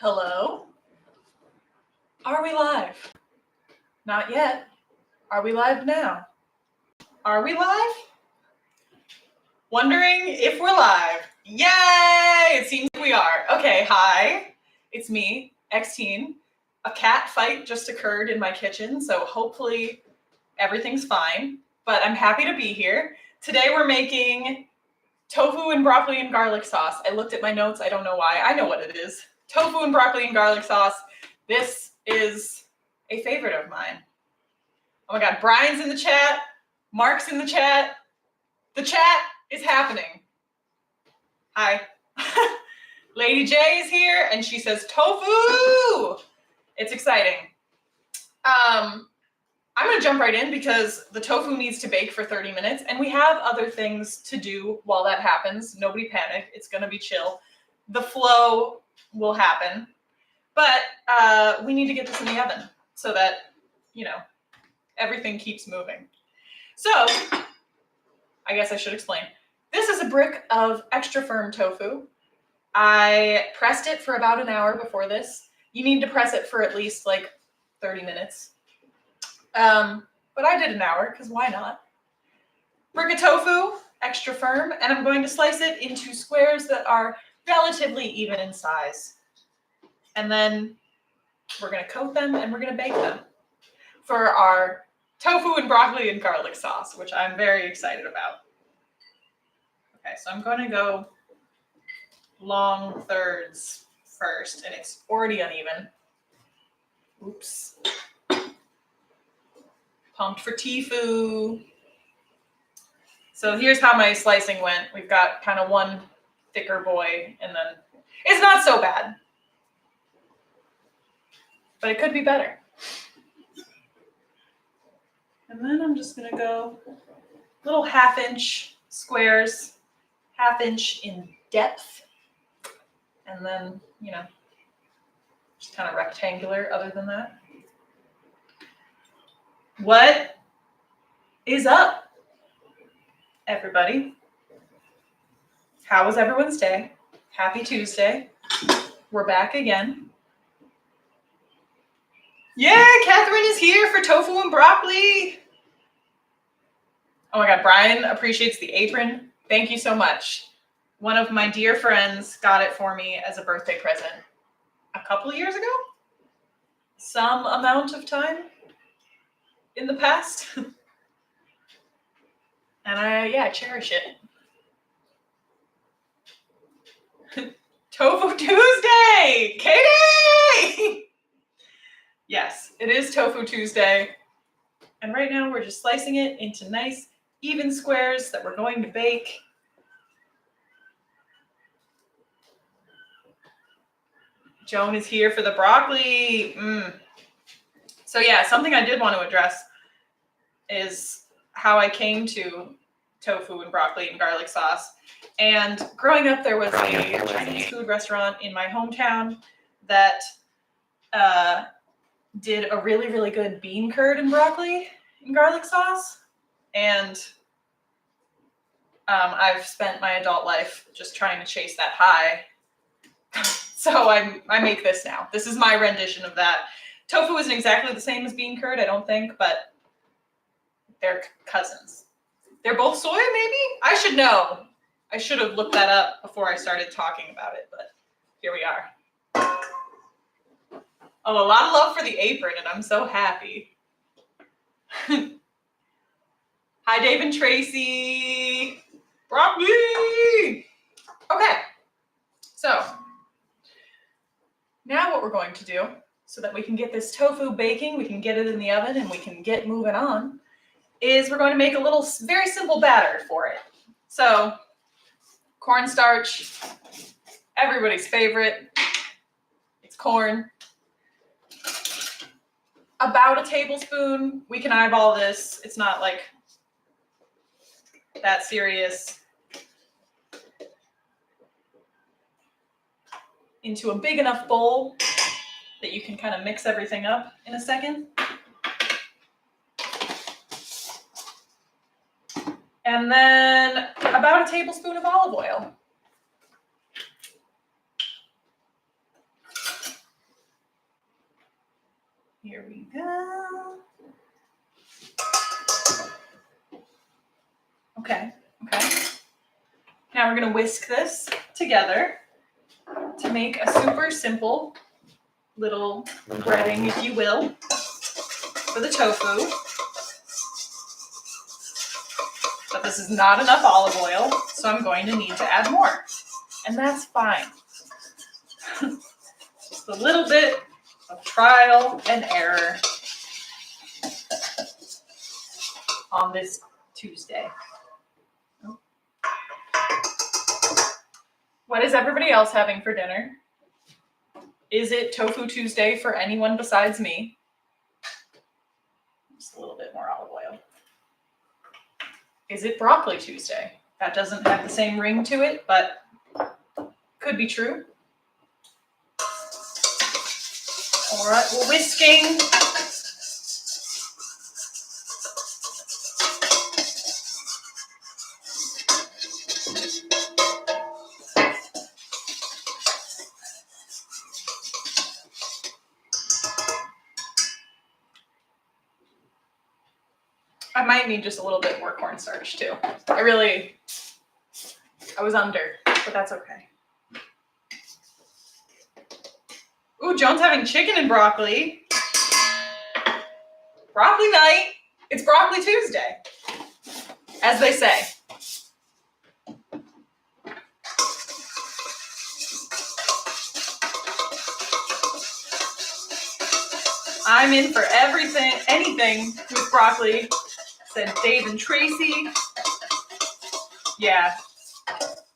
Hello? Are we live? Not yet. Are we live now? Are we live? Wondering if we're live. Yay! It seems we are. Okay, hi. It's me, X-Teen. A cat fight just occurred in my kitchen, so hopefully everything's fine. But I'm happy to be here. Today we're making tofu and broccoli and garlic sauce. I looked at my notes. I don't know why. I know what it is. Tofu and broccoli and garlic sauce. This is a favorite of mine. Oh my God, Brian's in the chat. Mark's in the chat. The chat is happening. Hi. Lady J is here and she says tofu. It's exciting. I'm gonna jump right in because the tofu needs to bake for 30 minutes and we have other things to do while that happens. Nobody panic, it's gonna be chill. The flow will happen, but we need to get this in the oven so that, you know, everything keeps moving. So, I guess I should explain. This is a brick of extra firm tofu. I pressed it for about an hour before this. You need to press it for at least like 30 minutes. But I did an hour because why not? Brick of tofu, extra firm, and I'm going to slice it into squares that are relatively even in size. And then we're going to coat them and we're going to bake them for our tofu and broccoli and garlic sauce, which I'm very excited about. Okay, so I'm going to go long thirds first, and it's already uneven. Oops. Pumped for Tofu. So here's how my slicing went. We've got kind of one thicker boy, and then it's not so bad. But it could be better. And then I'm just gonna go little 1/2-inch squares, 1/2 inch in depth. And then, you know, just kind of rectangular other than that. What is up, everybody? How was everyone's day? Happy Tuesday. We're back again. Yeah, Catherine is here for tofu and broccoli. Oh my God, Brian appreciates the apron. Thank you so much. One of my dear friends got it for me as a birthday present a couple of years ago. Some amount of time in the past. And I cherish it. Tofu Tuesday! Katie! Yes, it is Tofu Tuesday. And right now we're just slicing it into nice, even squares that we're going to bake. Joan is here for the broccoli. So yeah, something I did want to address is how I came to tofu and broccoli and garlic sauce. And growing up, there was a Chinese food restaurant in my hometown that did a really, really good bean curd and broccoli and garlic sauce. And I've spent my adult life just trying to chase that high. So I make this now. This is my rendition of that. Tofu isn't exactly the same as bean curd, I don't think, but they're cousins. They're both soy, maybe? I should know. I should have looked that up before I started talking about it, but here we are. Oh, a lot of love for the apron, and I'm so happy. Hi, Dave and Tracy. Broccoli! Okay, so now what we're going to do, so that we can get this tofu baking, we can get it in the oven, and we can get moving on, is we're going to make a little, very simple batter for it. So, cornstarch, everybody's favorite. It's corn. About a tablespoon. We can eyeball this. It's not like that serious. Into a big enough bowl that you can kind of mix everything up in a second. And then about a tablespoon of olive oil. Here we go. Okay. Now we're gonna whisk this together to make a super simple little breading, if you will, for the tofu. But this is not enough olive oil, so I'm going to need to add more. And that's fine. Just a little bit of trial and error on this Tuesday. What is everybody else having for dinner? Is it Tofu Tuesday for anyone besides me? Just a little bit more olive oil. Is it Broccoli Tuesday? That doesn't have the same ring to it, but could be true. All right, we're whisking. I might need just a little bit more cornstarch too. I was under, but that's okay. Ooh, Joan's having chicken and broccoli. Broccoli night. It's Broccoli Tuesday, as they say. I'm in for everything, anything with broccoli, said Dave and Tracy. Yeah,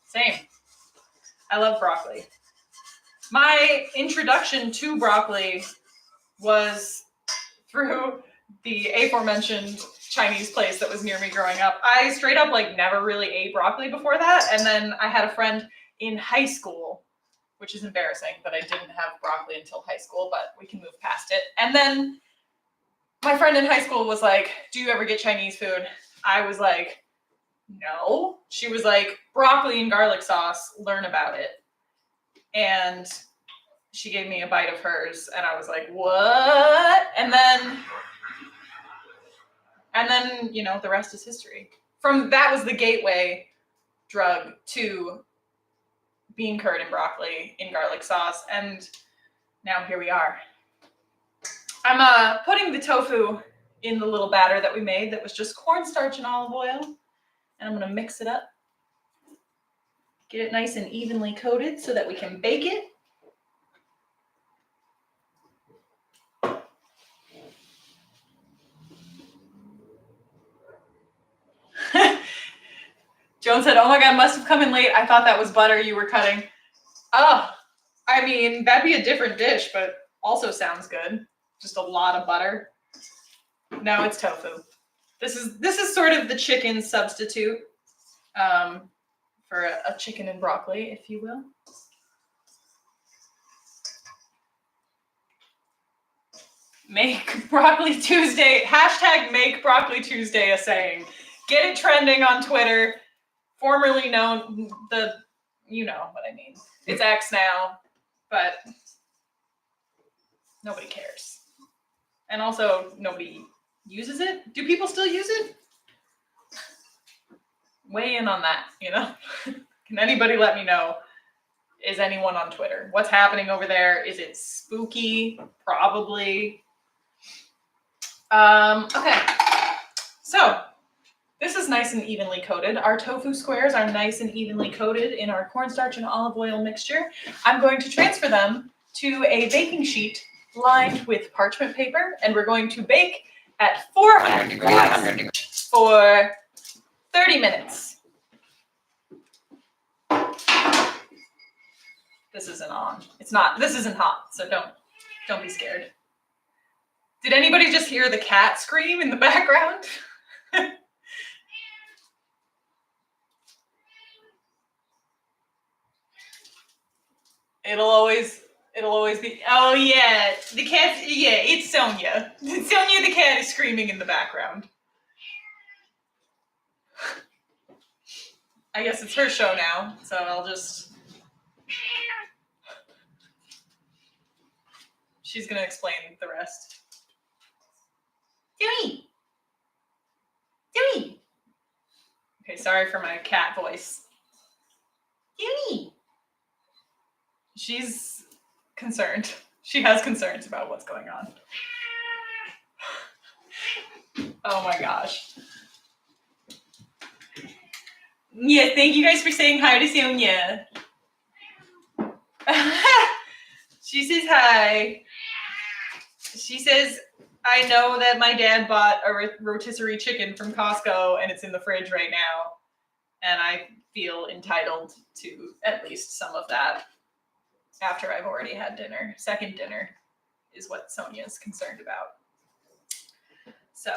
same. I love broccoli. My introduction to broccoli was through the aforementioned Chinese place that was near me growing up. I straight up never really ate broccoli before that. And then I had a friend in high school, which is embarrassing that I didn't have broccoli until high school, but we can move past it. And then my friend in high school was like, do you ever get Chinese food? I was like, no. She was like, broccoli and garlic sauce, learn about it. And she gave me a bite of hers and I was like, what? And then, the rest is history. That was the gateway drug to bean curd and broccoli in garlic sauce. And now here we are. I'm putting the tofu in the little batter that we made that was just cornstarch and olive oil. And I'm gonna mix it up. Get it nice and evenly coated so that we can bake it. Joan said, oh my God, must have come in late. I thought that was butter you were cutting. Oh, I mean, that'd be a different dish, but also sounds good. Just a lot of butter. No, it's tofu. This is sort of the chicken substitute for a chicken and broccoli, if you will. Make Broccoli Tuesday, hashtag make Broccoli Tuesday a saying. Get it trending on Twitter. Formerly known, you know what I mean. It's X now, but nobody cares. And also, nobody uses it. Do people still use it? Weigh in on that, Can anybody let me know? Is anyone on Twitter? What's happening over there? Is it spooky? Probably. Okay. So, this is nice and evenly coated. Our tofu squares are nice and evenly coated in our cornstarch and olive oil mixture. I'm going to transfer them to a baking sheet lined with parchment paper, and we're going to bake at 400 degrees for 30 minutes. This isn't on. It's not. This isn't hot, so don't be scared. Did anybody just hear the cat scream in the background? It'll always be, oh yeah, the cat, yeah, it's Sonia. Sonia the cat is screaming in the background. I guess it's her show now, so I'll just, she's gonna explain the rest. sorry for my cat voice. Cutie. She's concerned. She has concerns about what's going on. Oh my gosh. Yeah, thank you guys for saying hi to Sonia. She says hi. She says, I know that my dad bought a rotisserie chicken from Costco and it's in the fridge right now. And I feel entitled to at least some of that after I've already had dinner. Second dinner is what Sonia's concerned about. So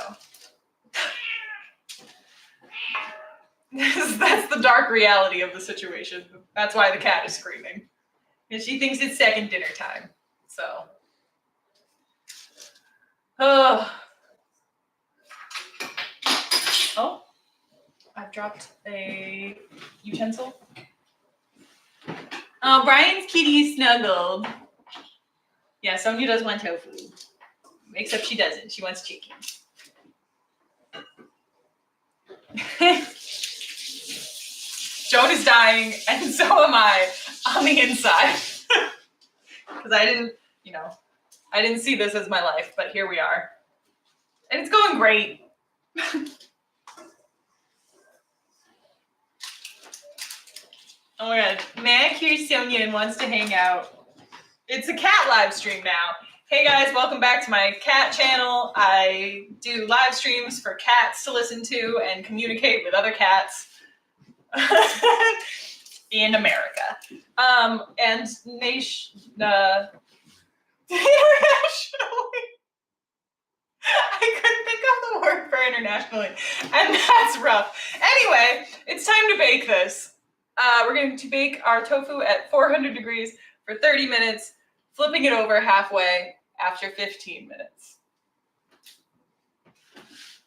that's the dark reality of the situation. That's why the cat is screaming. And she thinks it's second dinner time. So. Oh, I've dropped a utensil. Oh, Brian's kitty snuggled. Yeah, Sonia does want tofu. Except she doesn't. She wants chicken. Joan is dying, and so am I on the inside. Because I didn't see this as my life, but here we are. And it's going great. Oh my god. Mac here's Sonia and wants to hang out. It's a cat live stream now. Hey guys, welcome back to my cat channel. I do live streams for cats to listen to and communicate with other cats in America. And internationally. I couldn't think of the word for internationally, and that's rough. Anyway, it's time to bake this. We're going to bake our tofu at 400 degrees for 30 minutes, flipping it over halfway after 15 minutes.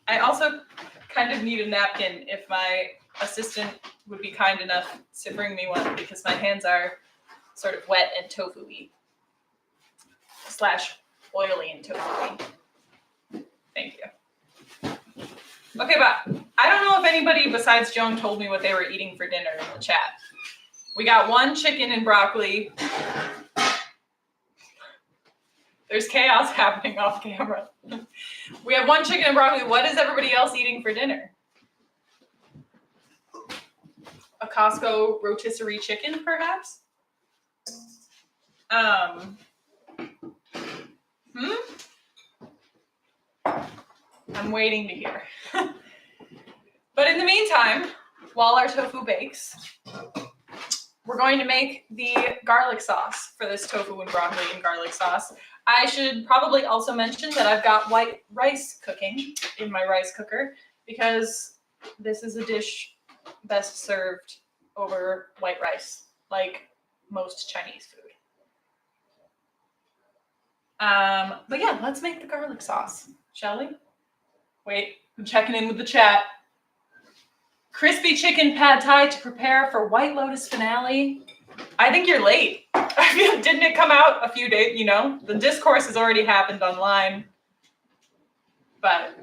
I also kind of need a napkin if my assistant would be kind enough to bring me one because my hands are sort of wet and tofu-y. / oily and tofu-y. Thank you. Okay, but I don't know if anybody besides Joan told me what they were eating for dinner in the chat. We got one chicken and broccoli. There's chaos happening off camera. We have one chicken and broccoli. What is everybody else eating for dinner? A Costco rotisserie chicken, perhaps? I'm waiting to hear. But in the meantime, while our tofu bakes, we're going to make the garlic sauce for this tofu and broccoli and garlic sauce. I should probably also mention that I've got white rice cooking in my rice cooker because this is a dish best served over white rice, like most Chinese food. But yeah, let's make the garlic sauce, shall we? Wait, I'm checking in with the chat. Crispy chicken pad thai to prepare for White Lotus finale. I think you're late. Didn't it come out a few days, The discourse has already happened online. But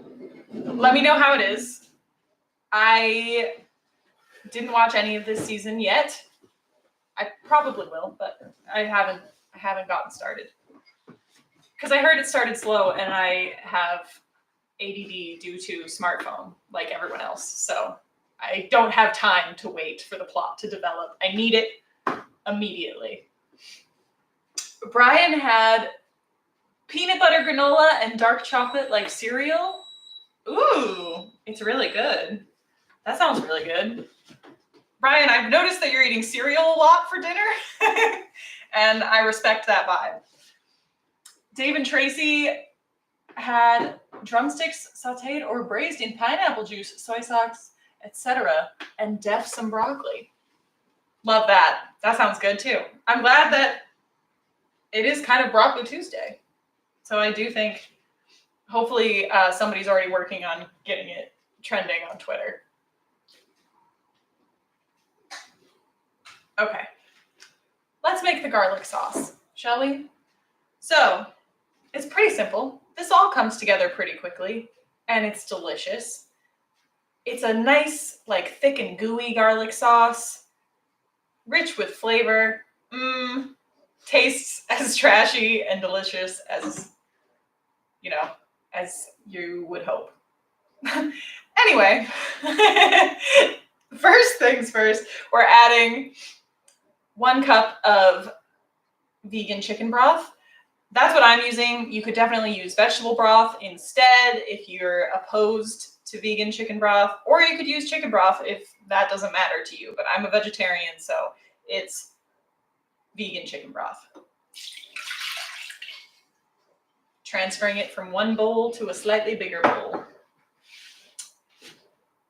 let me know how it is. I didn't watch any of this season yet. I probably will, but I haven't gotten started. Because I heard it started slow and I have ADD due to smartphone like everyone else. So I don't have time to wait for the plot to develop. I need it immediately. Brian had peanut butter granola and dark chocolate like cereal. Ooh, it's really good. That sounds really good. Brian, I've noticed that you're eating cereal a lot for dinner, and I respect that vibe. Dave and Tracy had drumsticks sauteed or braised in pineapple juice, soy sauce, etc., and some broccoli. Love that. That sounds good too. I'm glad that it is kind of Broccoli Tuesday. So I do think hopefully somebody's already working on getting it trending on Twitter. Okay. Let's make the garlic sauce, shall we? So it's pretty simple. This all comes together pretty quickly, and it's delicious. It's a nice, like, thick and gooey garlic sauce, rich with flavor. Tastes as trashy and delicious as, as you would hope. Anyway, first things first, we're adding 1 cup of vegan chicken broth. That's what I'm using. You could definitely use vegetable broth instead if you're opposed to vegan chicken broth, or you could use chicken broth if that doesn't matter to you. But I'm a vegetarian, so it's vegan chicken broth. Transferring it from one bowl to a slightly bigger bowl.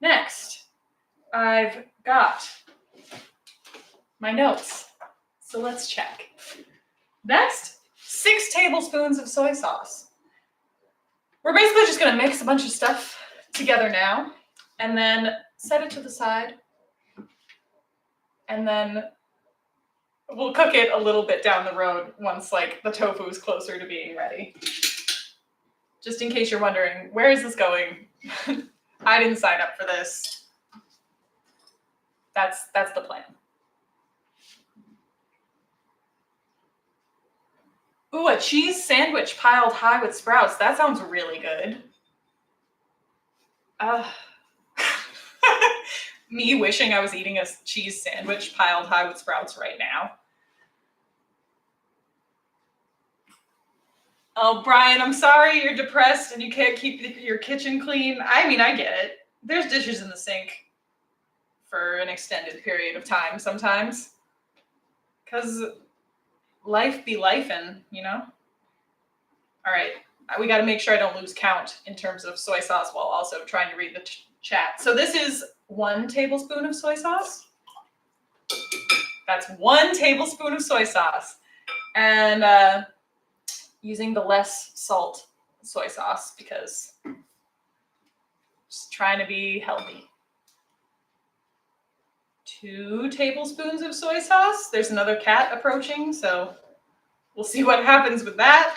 Next, I've got my notes. So let's check. Next, 6 tablespoons of soy sauce. We're basically just going to mix a bunch of stuff together now and then set it to the side. And then we'll cook it a little bit down the road once like the tofu is closer to being ready. Just in case you're wondering, where is this going? I didn't sign up for this. That's the plan. Ooh, a cheese sandwich piled high with sprouts. That sounds really good. Me wishing I was eating a cheese sandwich piled high with sprouts right now. Oh, Brian, I'm sorry you're depressed and you can't keep your kitchen clean. I mean, I get it. There's dishes in the sink for an extended period of time sometimes. Because life be lifing, you know? All right, we got to make sure I don't lose count in terms of soy sauce while also trying to read the chat. So this is 1 tablespoon of soy sauce. That's 1 tablespoon of soy sauce. And using the less salt soy sauce because just trying to be healthy. 2 tablespoons of soy sauce. There's another cat approaching, so we'll see what happens with that.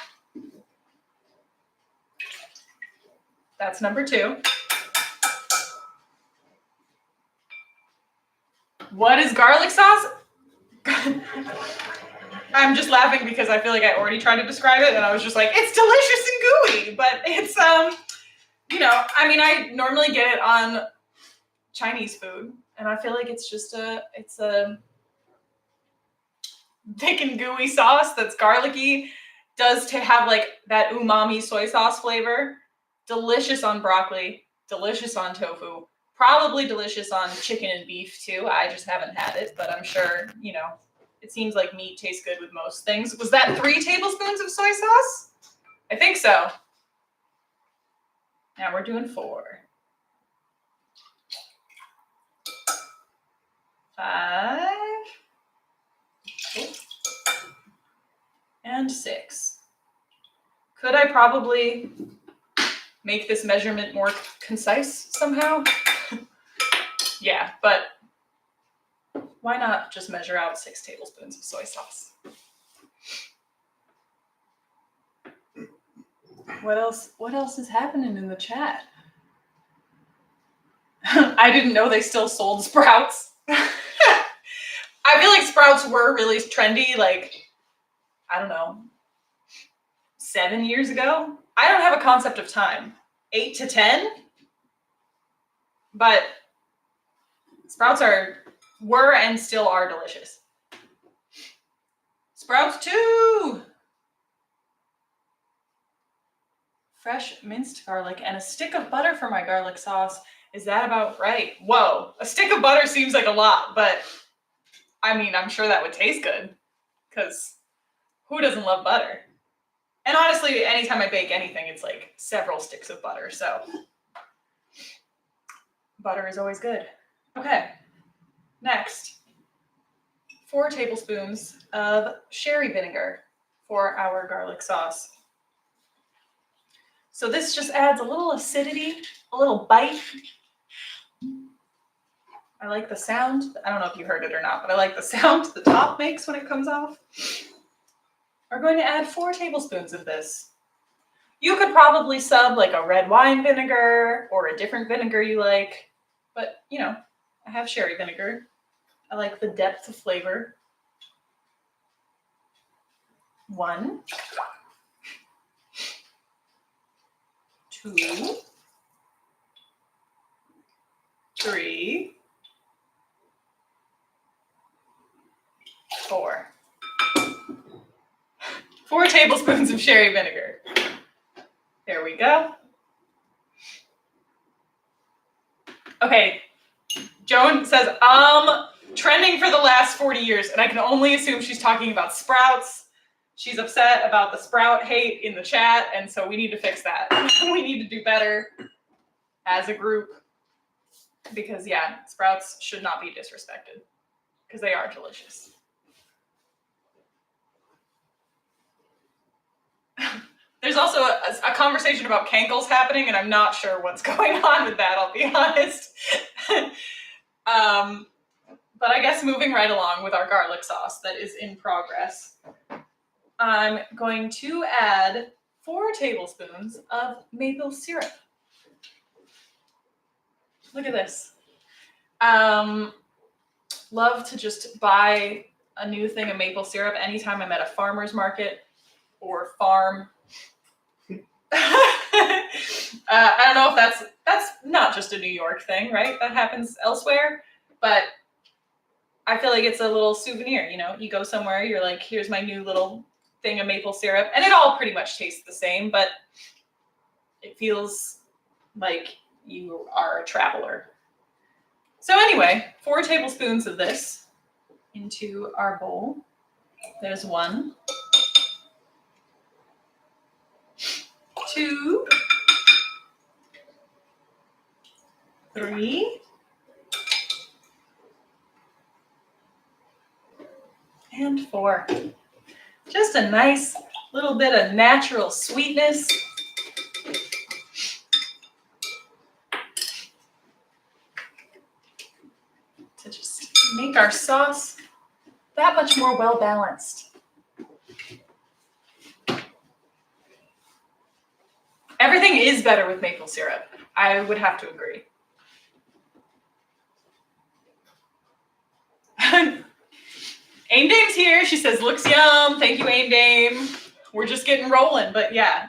That's number 2. What is garlic sauce? I'm just laughing because I feel like I already tried to describe it and I was just like, it's delicious and gooey, but it's, I mean, I normally get it on Chinese food and I feel like it's a thick and gooey sauce that's garlicky, does to have like that umami soy sauce flavor. Delicious on broccoli, delicious on tofu, probably delicious on chicken and beef too. I just haven't had it, but I'm sure, it seems like meat tastes good with most things. Was that 3 tablespoons of soy sauce? I think so. Now we're doing 4. 5. And 6. Could I probably make this measurement more concise somehow? Yeah, but why not just measure out 6 tablespoons of soy sauce? What else is happening in the chat? I didn't know they still sold Sprouts. I feel like Sprouts were really trendy, like, I don't know, 7 years ago. I don't have a concept of time. 8 to 10? But Sprouts were and still are delicious. Sprouts too! Fresh minced garlic and a stick of butter for my garlic sauce. Is that about right? Whoa, a stick of butter seems like a lot, but I mean, I'm sure that would taste good because who doesn't love butter? And honestly, anytime I bake anything, it's like several sticks of butter, so butter is always good. Okay, next, 4 tablespoons of sherry vinegar for our garlic sauce. So this just adds a little acidity, a little bite. I like the sound. I don't know if you heard it or not, but I like the sound the top makes when it comes off. We're going to add 4 tablespoons of this. You could probably sub like a red wine vinegar or a different vinegar you like. But, you know, I have sherry vinegar. I like the depth of flavor. 1, 2, 3, 4. 4 tablespoons of sherry vinegar. There we go. Okay, Joan says, trending for the last 40 years, and I can only assume she's talking about sprouts. She's upset about the sprout hate in the chat, and so we need to fix that. We need to do better as a group, because yeah, sprouts should not be disrespected, because they are delicious. There's also a conversation about cankles happening, and I'm not sure what's going on with that, I'll be honest. But I guess moving right along with our garlic sauce that is in progress, I'm going to add 4 tablespoons of maple syrup. Look at this. Love to just buy a new thing of maple syrup anytime I'm at a farmer's market or farm. I don't know if that's not just a New York thing, right? That happens elsewhere, but I feel like it's a little souvenir, you know? You go somewhere, you're like, here's my new little thing of maple syrup, and it all pretty much tastes the same, but it feels like you are a traveler. So anyway, 4 tablespoons of this into our bowl. There's 1, 2, 3, and 4. Just a nice little bit of natural sweetness. To just make our sauce that much more well-balanced. Everything is better with maple syrup. I would have to agree. Aim Dame's here. She says, looks yum. Thank you, Aim Dame. We're just getting rolling. But yeah,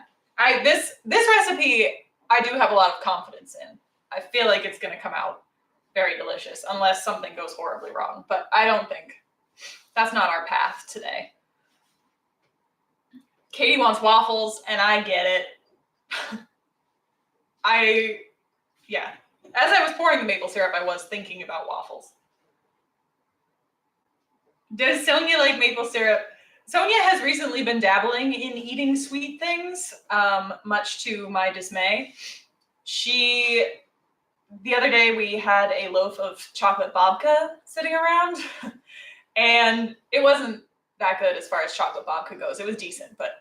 this recipe, I do have a lot of confidence in. I feel like it's going to come out very delicious, unless something goes horribly wrong. But I don't think that's not our path today. Katie wants waffles, and I get it. Yeah. As I was pouring the maple syrup, I was thinking about waffles. Does Sonia like maple syrup? Sonia has recently been dabbling in eating sweet things, much to my dismay. The other day we had a loaf of chocolate babka sitting around, and it wasn't that good as far as chocolate babka goes. It was decent, but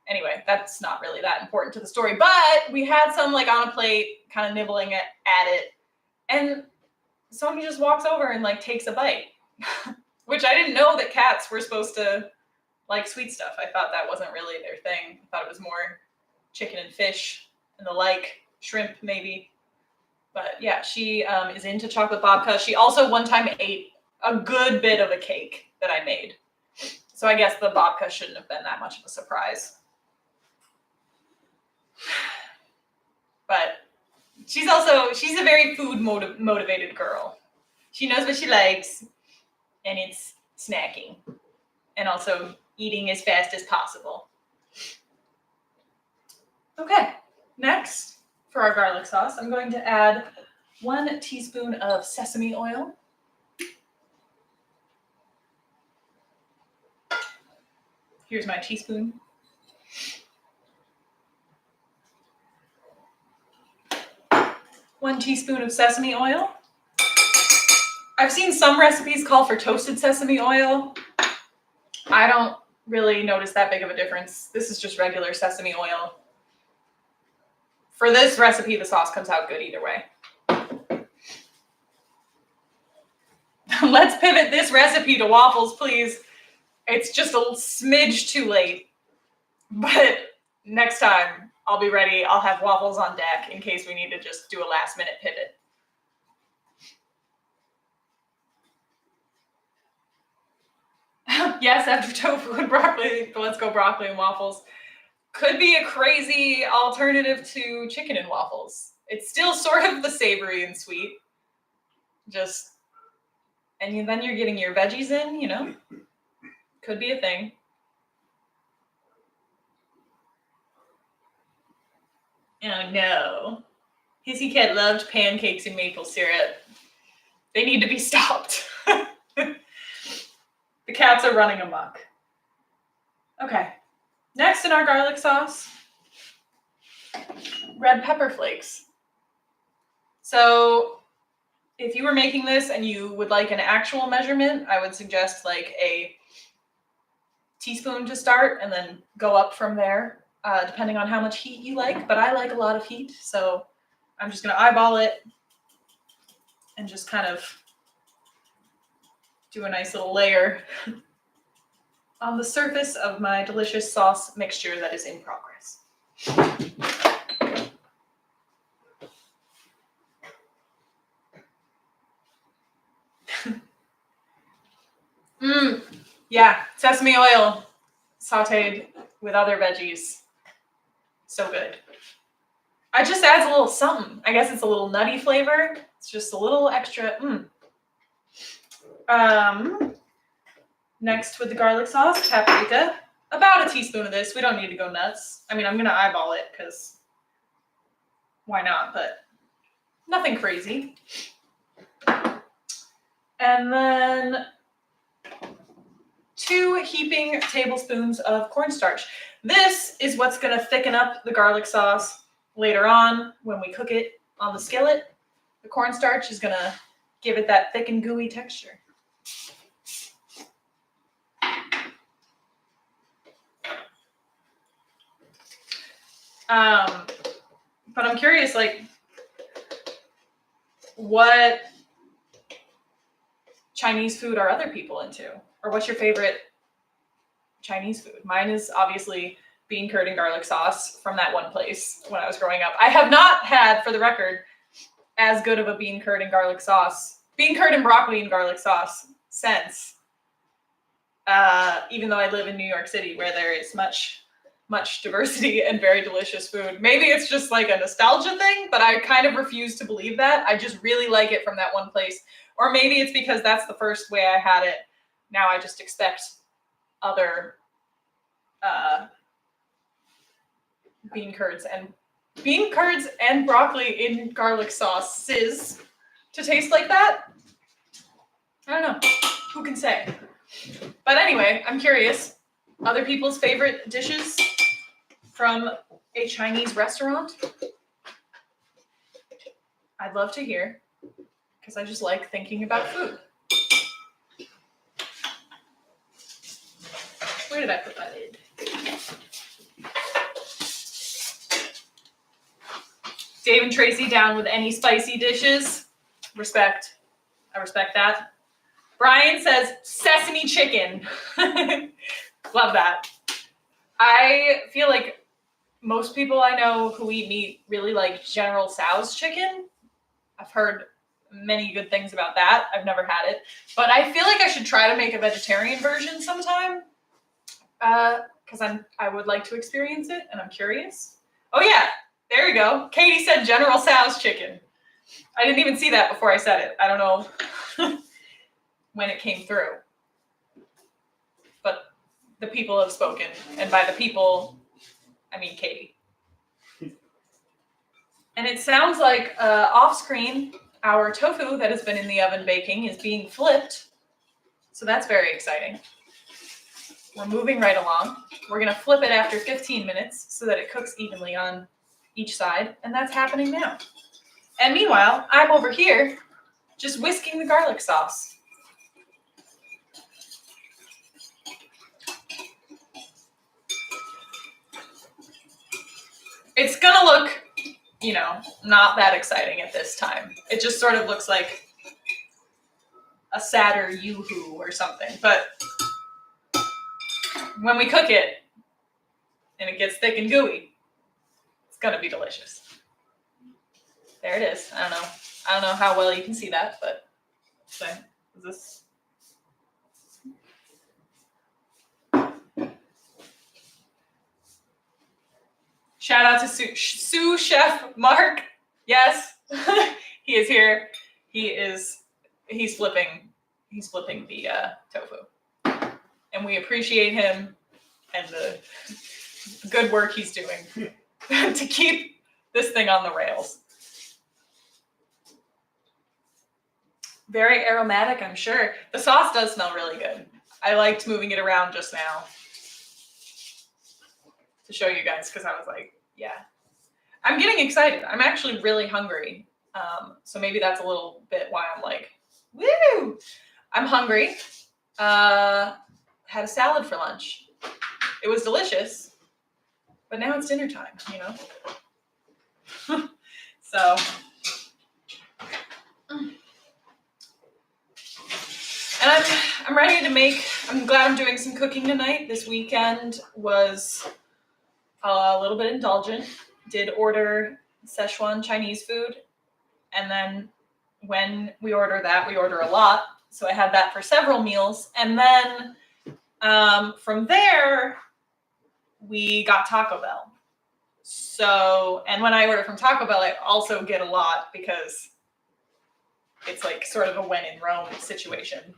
anyway, that's not really that important to the story. But we had some like on a plate, kind of nibbling at it, and Sonia just walks over and like takes a bite. Which I didn't know that cats were supposed to like sweet stuff. I thought that wasn't really their thing. I thought it was more chicken and fish and the like, shrimp maybe. But yeah, she is into chocolate babka. She also one time ate a good bit of a cake that I made. So I guess the babka shouldn't have been that much of a surprise. But she's a very food motivated girl. She knows what she likes. And it's snacking, and also eating as fast as possible. Okay, next for our garlic sauce, I'm going to add 1 teaspoon of sesame oil. Here's my teaspoon. One teaspoon of sesame oil. I've seen some recipes call for toasted sesame oil. I don't really notice that big of a difference. This is just regular sesame oil. For this recipe, the sauce comes out good either way. Let's pivot this recipe to waffles, please. It's just a smidge too late. But next time, I'll be ready. I'll have waffles on deck in case we need to just do a last minute pivot. Yes, after tofu and broccoli, let's go broccoli and waffles. Could be a crazy alternative to chicken and waffles. It's still sort of the savory and sweet. Then you're getting your veggies in, you know? Could be a thing. Oh no. Hissy Cat loved pancakes and maple syrup. They need to be stopped. The cats are running amok. Okay. Next in our garlic sauce, red pepper flakes. So if you were making this and you would like an actual measurement, I would suggest like a teaspoon to start and then go up from there, depending on how much heat you like. But I like a lot of heat, so I'm just going to eyeball it and just kind of do a nice little layer on the surface of my delicious sauce mixture that is in progress. Yeah, sesame oil sauteed with other veggies. So good. It just adds a little something. I guess it's a little nutty flavor. It's just a little extra. Next with the garlic sauce, paprika. About a teaspoon of this. We don't need to go nuts. I mean, I'm going to eyeball it because why not? But nothing crazy. And then 2 heaping tablespoons of cornstarch. This is what's going to thicken up the garlic sauce later on when we cook it on the skillet. The cornstarch is going to give it that thick and gooey texture. But I'm curious, like, what Chinese food are other people into? Or what's your favorite Chinese food? Mine is obviously bean curd and garlic sauce from that one place when I was growing up. I have not had, for the record, as good of a bean curd and garlic sauce, bean curd and broccoli and garlic sauce since, even though I live in New York City where there is much diversity and very delicious food. Maybe it's just like a nostalgia thing, but I kind of refuse to believe that. I just really like it from that one place. Or maybe it's because that's the first way I had it. Now I just expect other bean curds and broccoli in garlic sauces to taste like that. I don't know. Who can say? But anyway, I'm curious. Other people's favorite dishes from a Chinese restaurant? I'd love to hear, because I just like thinking about food. Where did I put my lid? Dave and Tracy down with any spicy dishes. Respect. I respect that. Brian says sesame chicken. Love that. I feel like most people I know who eat meat really like General Tso's chicken. I've heard many good things about that. I've never had it. But I feel like I should try to make a vegetarian version sometime. Because I would like to experience it, and I'm curious. Oh yeah, there you go. Katie said General Tso's chicken. I didn't even see that before I said it. I don't know when it came through. But the people have spoken, and by the people, I mean Katie. And it sounds like off-screen, our tofu that has been in the oven baking is being flipped. So that's very exciting. We're moving right along. We're going to flip it after 15 minutes so that it cooks evenly on each side, and that's happening now. And meanwhile, I'm over here just whisking the garlic sauce. It's going to look, not that exciting at this time. It just sort of looks like a sadder yoo-hoo or something, but when we cook it and it gets thick and gooey, it's gonna be delicious. There it is. I don't know how well you can see that, but is this? Shout out to sous chef Mark. Yes, he is here. He's flipping the tofu, and we appreciate him and the good work he's doing to keep this thing on the rails. Very aromatic, I'm sure. The sauce does smell really good. I liked moving it around just now to show you guys because I was like, yeah. I'm getting excited. I'm actually really hungry. So maybe that's a little bit why I'm like, woo! I'm hungry. Had a salad for lunch. It was delicious, but now it's dinner time, you know? So, and I'm ready to make, I'm glad I'm doing some cooking tonight. This weekend was a little bit indulgent. Did order Szechuan Chinese food. And then when we order that, we order a lot. So I had that for several meals. And then from there, we got Taco Bell. So, and when I order from Taco Bell, I also get a lot because it's like sort of a when in Rome situation.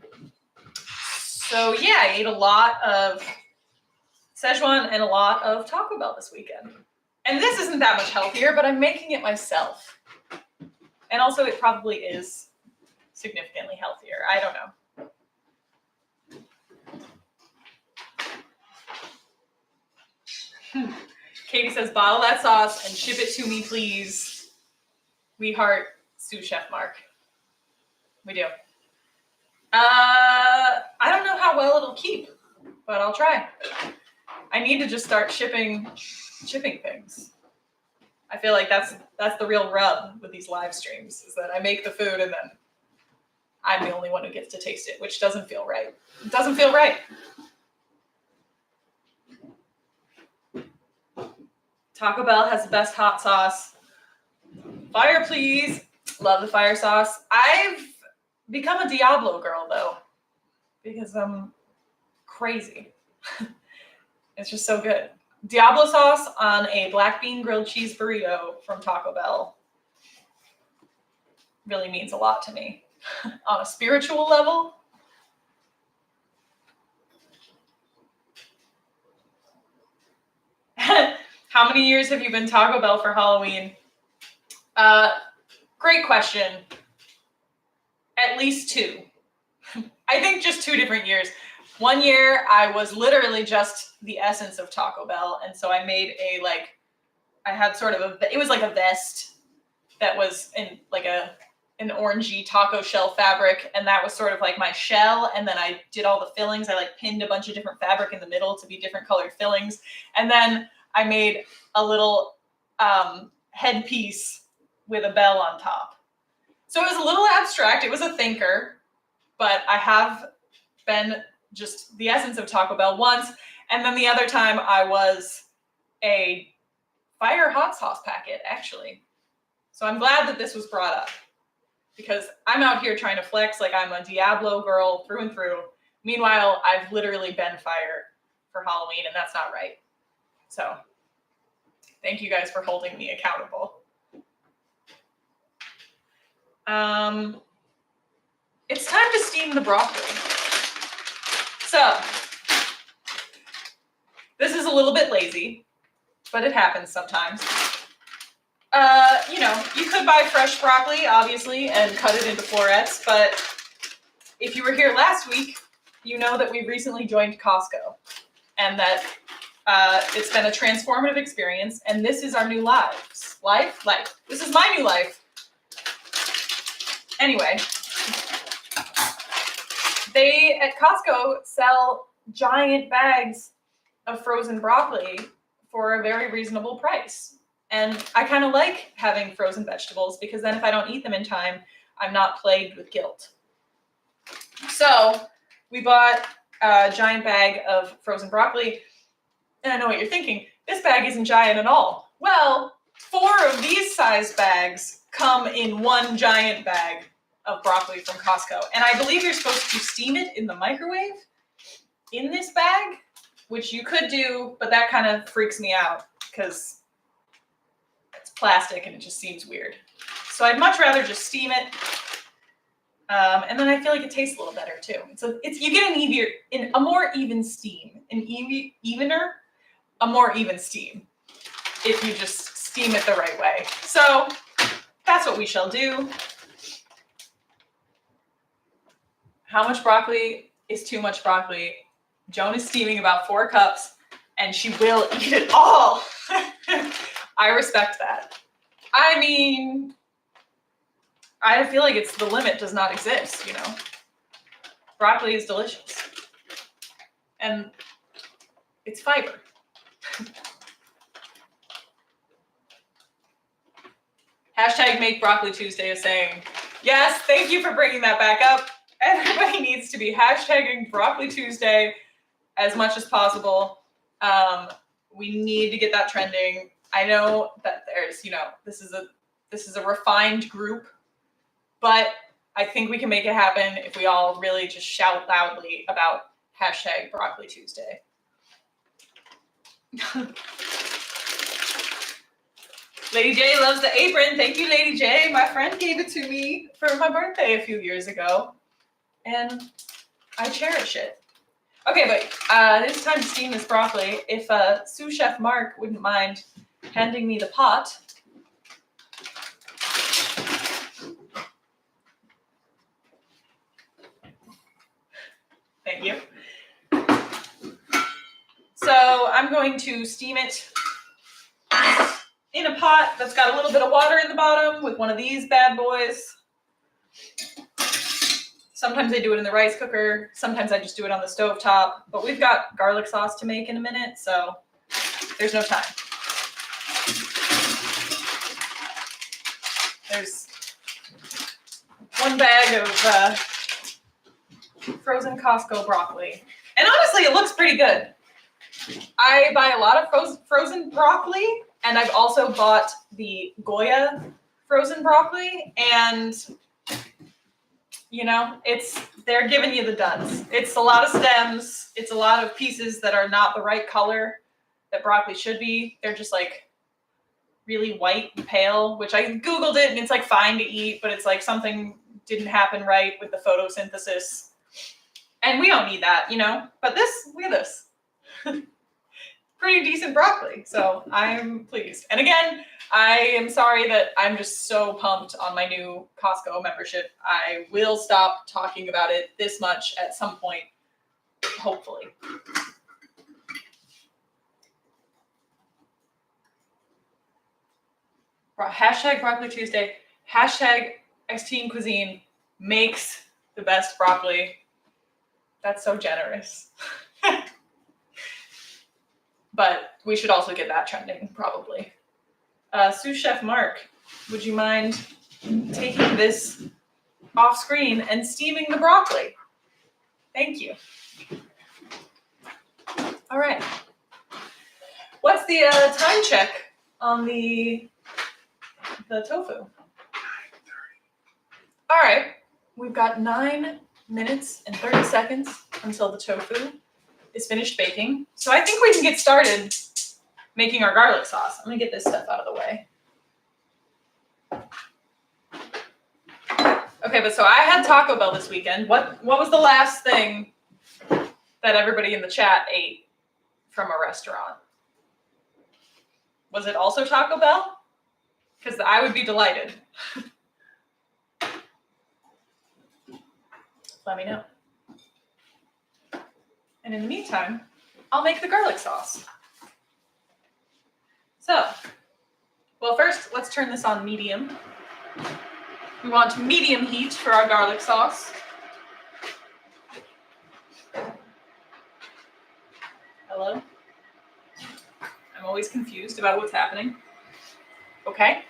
So yeah, I ate a lot of Szechuan and a lot of Taco Bell this weekend. And this isn't that much healthier, but I'm making it myself. And also it probably is significantly healthier. I don't know. Katie says, bottle that sauce and ship it to me, please. We heart sous chef Mark. We do. I don't know how well it'll keep, but I'll try. I need to just start shipping things. I feel like that's the real rub with these live streams, is that I make the food and then I'm the only one who gets to taste it, which doesn't feel right. It doesn't feel right. Taco Bell has the best hot sauce. Fire, please. Love the fire sauce. I've become a Diablo girl, though, because I'm crazy. It's just so good. Diablo sauce on a black bean grilled cheese burrito from Taco Bell really means a lot to me. On a spiritual level, how many years have you been Taco Bell for Halloween? Great question. At least 2. I think just 2 different years. One year I was literally just the essence of Taco Bell. And so I made I had sort of it was like a vest that was in like an orangey taco shell fabric. And that was sort of like my shell. And then I did all the fillings. I pinned a bunch of different fabric in the middle to be different colored fillings. And then I made a little headpiece with a bell on top. So it was a little abstract. It was a thinker, but I have been just the essence of Taco Bell once. And then the other time I was a fire hot sauce packet, actually. So I'm glad that this was brought up because I'm out here trying to flex like I'm a Diablo girl through and through. Meanwhile, I've literally been fire for Halloween and that's not right. So thank you guys for holding me accountable. It's time to steam the broccoli. So, this is a little bit lazy, but it happens sometimes. You could buy fresh broccoli, obviously, and cut it into florets, but if you were here last week, you know that we recently joined Costco, and that it's been a transformative experience, and this is our new life. This is my new life. Anyway, they at Costco sell giant bags of frozen broccoli for a very reasonable price. And I kind of like having frozen vegetables because then if I don't eat them in time, I'm not plagued with guilt. So we bought a giant bag of frozen broccoli. And I know what you're thinking. This bag isn't giant at all. Well, 4 of these size bags come in one giant bag of broccoli from Costco. And I believe you're supposed to steam it in the microwave in this bag, which you could do, but that kind of freaks me out because plastic and it just seems weird. So I'd much rather just steam it. And then I feel like it tastes a little better too. You get a more even steam, a more even steam if you just steam it the right way. So that's what we shall do. How much broccoli is too much broccoli? Joan is steaming about 4 cups and she will eat it all. I respect that. I mean, I feel like the limit does not exist, you know. Broccoli is delicious. And it's fiber. Hashtag Make Broccoli Tuesday is saying, yes, thank you for bringing that back up. Everybody needs to be hashtagging Broccoli Tuesday as much as possible. We need to get that trending. I know that there's, you know, this is a refined group, but I think we can make it happen if we all really just shout loudly about hashtag Broccoli Tuesday. Lady J loves the apron. Thank you, Lady J. My friend gave it to me for my birthday a few years ago, and I cherish it. Okay, but it's time to steam this broccoli. If sous chef Mark wouldn't mind handing me the pot. Thank you. So I'm going to steam it in a pot that's got a little bit of water in the bottom with one of these bad boys. Sometimes I do it in the rice cooker. Sometimes I just do it on the stove top. But we've got garlic sauce to make in a minute, so there's no time. There's 1 bag of frozen Costco broccoli. And honestly, it looks pretty good. I buy a lot of frozen broccoli, and I've also bought the Goya frozen broccoli, and you know, they're giving you the duds. It's a lot of stems. It's a lot of pieces that are not the right color that broccoli should be. They're just like really white and pale, which I Googled it and it's like fine to eat, but it's like something didn't happen right with the photosynthesis. And we don't need that, you know, but look at this. Pretty decent broccoli. So I'm pleased. And again, I am sorry that I'm just so pumped on my new Costco membership. I will stop talking about it this much at some point, hopefully. Hashtag Broccoli Tuesday. Hashtag XTeen Cuisine makes the best broccoli. That's so generous. But we should also get that trending, probably. Sous Chef Mark, would you mind taking this off screen and steaming the broccoli? Thank you. All right. What's the time check on the tofu? 9:30. All right. We've got 9 minutes and 30 seconds until the tofu is finished baking. So I think we can get started making our garlic sauce. I'm gonna get this stuff out of the way. Okay, but so I had Taco Bell this weekend. What was the last thing that everybody in the chat ate from a restaurant? Was it also Taco Bell? Because I would be delighted. Let me know. And in the meantime, I'll make the garlic sauce. So, well, first, let's turn this on medium. We want medium heat for our garlic sauce. Hello? I'm always confused about what's happening. Okay.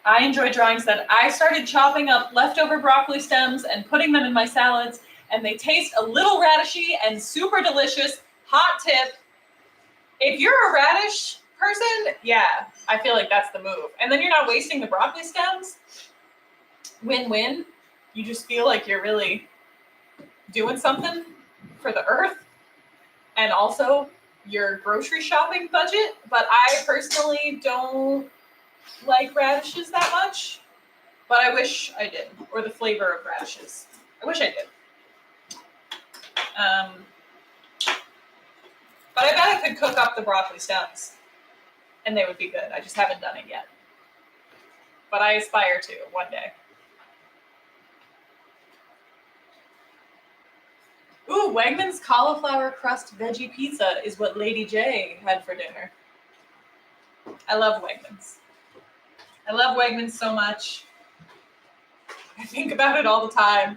I enjoy drawings that I started chopping up leftover broccoli stems and putting them in my salads, and they taste a little radishy and super delicious. Hot tip. If you're a radish person, yeah, I feel like that's the move. And then you're not wasting the broccoli stems. Win-win. You just feel like you're really doing something for the earth. And also, your grocery shopping budget, but I personally don't like radishes that much, but I wish I did, or the flavor of radishes. I wish I did. But I bet I could cook up the broccoli stems, and they would be good. I just haven't done it yet. But I aspire to one day. Ooh, Wegmans cauliflower crust veggie pizza is what Lady J had for dinner. I love Wegmans. I love Wegmans so much. I think about it all the time.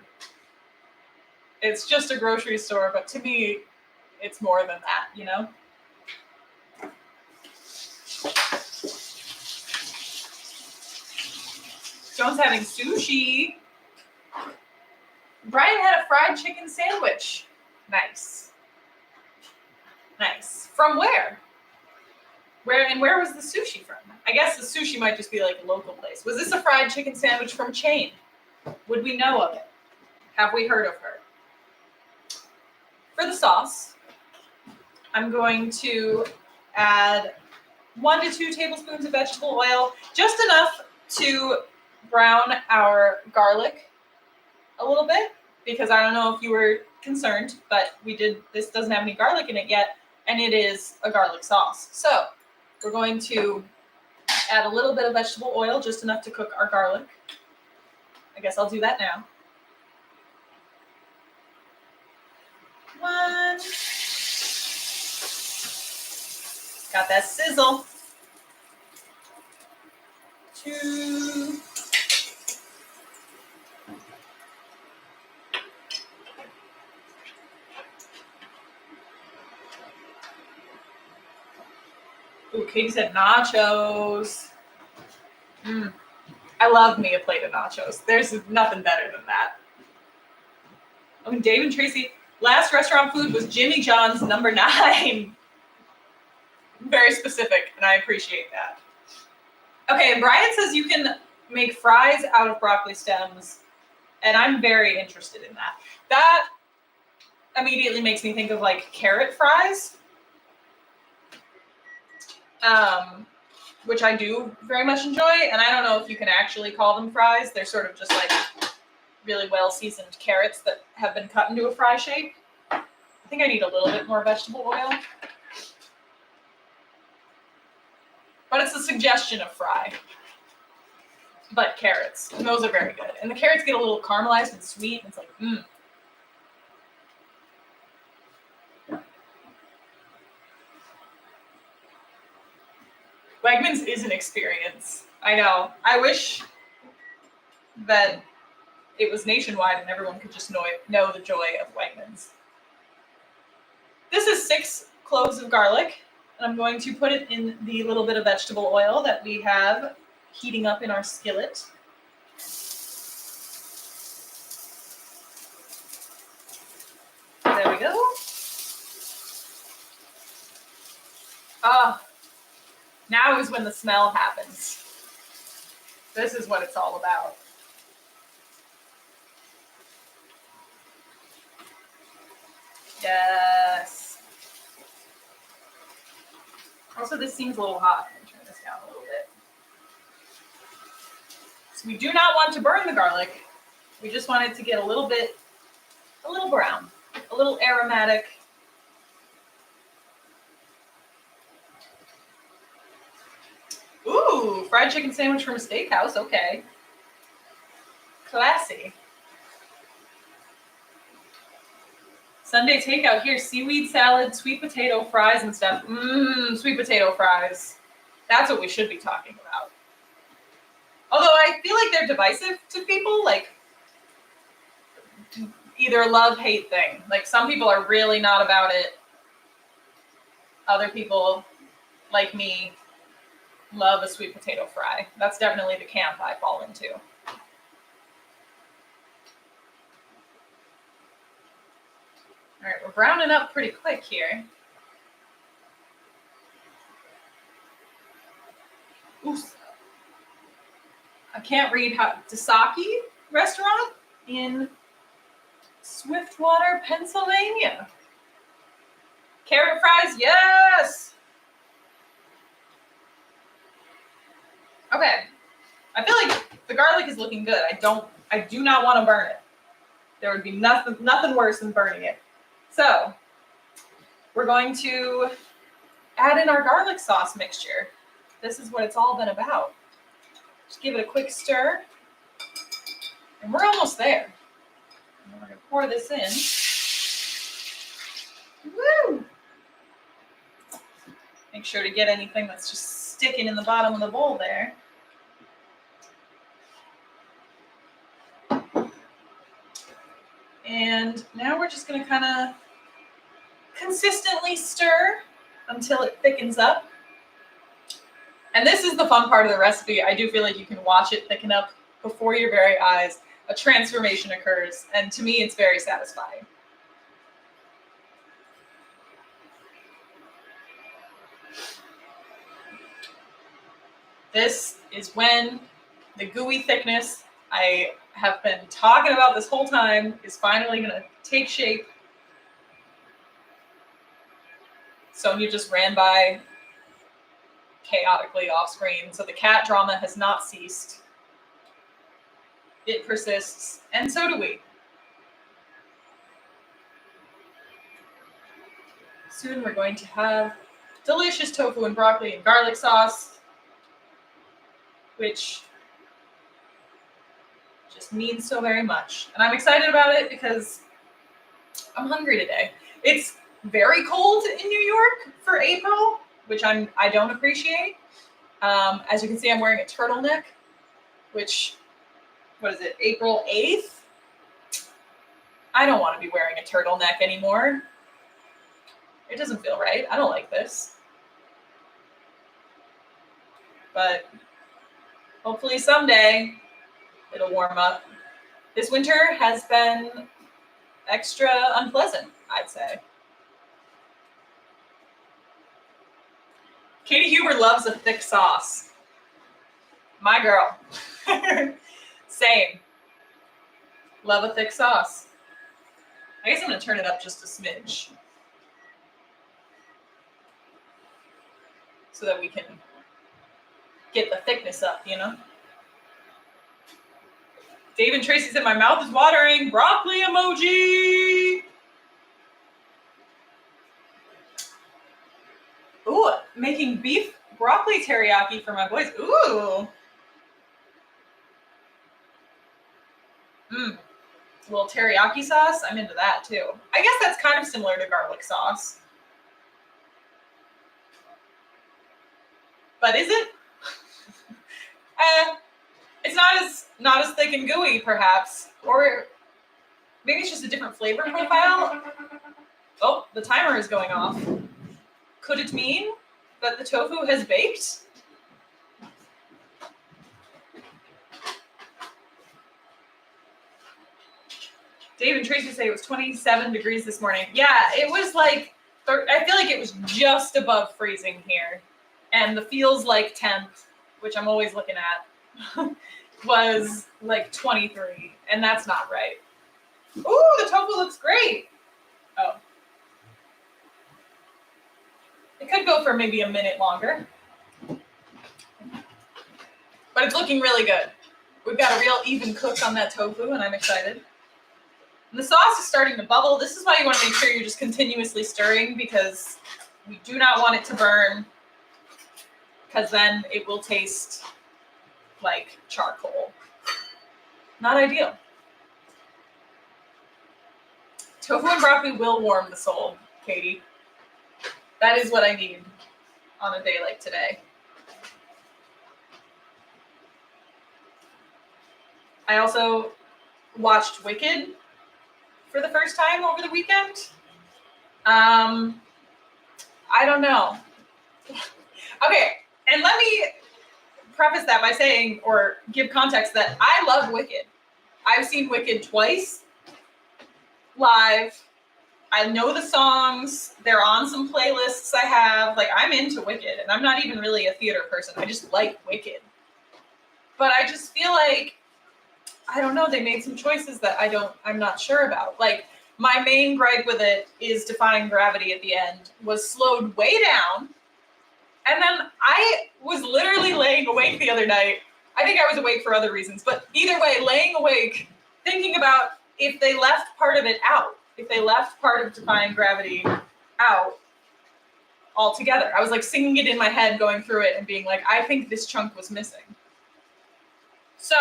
It's just a grocery store, but to me, it's more than that, you know? Joan's having sushi. Brian had a fried chicken sandwich. Nice. Nice. From where? Where was the sushi from? I guess the sushi might just be like a local place. Was this a fried chicken sandwich from Chain? Would we know of it? Have we heard of her? For the sauce, I'm going to add 1 to 2 tablespoons of vegetable oil, just enough to brown our garlic a little bit, because I don't know if you were concerned, but this doesn't have any garlic in it yet, and it is a garlic sauce. So we're going to add a little bit of vegetable oil, just enough to cook our garlic. I guess I'll do that now. 1. Got that sizzle. 2. Ooh, Katie said nachos. I love me a plate of nachos. There's nothing better than that. Oh, Dave and Tracy, last restaurant food was Jimmy John's number 9. Very specific, and I appreciate that. Okay, Brian says you can make fries out of broccoli stems, and I'm very interested in that. That immediately makes me think of like carrot fries, which I do very much enjoy, and I don't know if you can actually call them fries. They're sort of just like really well-seasoned carrots that have been cut into a fry shape. I think I need a little bit more vegetable oil. But it's a suggestion of fry. But carrots, and those are very good. And the carrots get a little caramelized and sweet, and it's like, Wegmans is an experience. I know. I wish that it was nationwide and everyone could just know the joy of Wegmans. This is 6 cloves of garlic, and I'm going to put it in the little bit of vegetable oil that we have heating up in our skillet. There we go. Now is when the smell happens. This is what it's all about. Yes. Also, this seems a little hot. I'm going to turn this down a little bit. So we do not want to burn the garlic. We just want it to get a little brown, a little aromatic. Ooh, fried chicken sandwich from a steakhouse. Okay. Classy. Sunday takeout here. Seaweed salad, sweet potato fries and stuff. Sweet potato fries. That's what we should be talking about. Although I feel like they're divisive to people, like either love-hate thing. Like some people are really not about it. Other people, like me, love a sweet potato fry. That's definitely the camp I fall into. All right, we're browning up pretty quick here. Oof. I can't read how Dasaki restaurant in Swiftwater, Pennsylvania. Carrot fries, yes! Okay. I feel like the garlic is looking good. I do not want to burn it. There would be nothing worse than burning it. So, we're going to add in our garlic sauce mixture. This is what it's all been about. Just give it a quick stir. And we're almost there. And we're going to pour this in. Woo! Make sure to get anything that's just sticking in the bottom of the bowl there. And now we're just going to kind of consistently stir until it thickens up. And this is the fun part of the recipe. I do feel like you can watch it thicken up before your very eyes. A transformation occurs, and to me, it's very satisfying. This is when the gooey thickness I have been talking about this whole time is finally going to take shape. Sonia just ran by chaotically off screen, so the cat drama has not ceased. It persists, and so do we. Soon we're going to have delicious tofu and broccoli and garlic sauce, which just means so very much. And I'm excited about it because I'm hungry today. It's very cold in New York for April, which I don't appreciate. As you can see, I'm wearing a turtleneck, which, what is it, April 8th? I don't want to be wearing a turtleneck anymore. It doesn't feel right. I don't like this. But hopefully someday it'll warm up. This winter has been extra unpleasant, I'd say. Katie Huber loves a thick sauce. My girl. Same. Love a thick sauce. I guess I'm going to turn it up just a smidge so that we can get the thickness up, you know? Dave and Tracy said my mouth is watering. Broccoli emoji. Ooh, making beef broccoli teriyaki for my boys. Ooh. A little teriyaki sauce. I'm into that too. I guess that's kind of similar to garlic sauce. But is it? It's not as thick and gooey, perhaps. Or maybe it's just a different flavor profile. Oh, the timer is going off. Could it mean that the tofu has baked? Dave and Tracy say it was 27 degrees this morning. Yeah, it was like, I feel like it was just above freezing here. And the feels like temp, which I'm always looking at, was like 23. And that's not right. Ooh, the tofu looks great. Oh. It could go for maybe a minute longer. But it's looking really good. We've got a real even cook on that tofu, and I'm excited. And the sauce is starting to bubble. This is why you want to make sure you're just continuously stirring, because we do not want it to burn, because then it will taste like charcoal. Not ideal. Tofu and broccoli will warm the soul, Katie. That is what I need on a day like today. I also watched Wicked for the first time over the weekend. I don't know. Okay, and let me preface that by saying, or give context, that I love Wicked. I've seen Wicked twice live. I know the songs. They're on some playlists I have. Like, I'm into Wicked, and I'm not even really a theater person. I just like Wicked. But I just feel like, I don't know, they made some choices that I'm not sure about. Like, My main gripe with it is Defying Gravity at the end was slowed way down. And then I was literally laying awake the other night. I think I was awake for other reasons, but either way, laying awake, thinking about if they left part of it out, if they left part of Defying Gravity out altogether. I was like singing it in my head, going through it and being like, I think this chunk was missing. So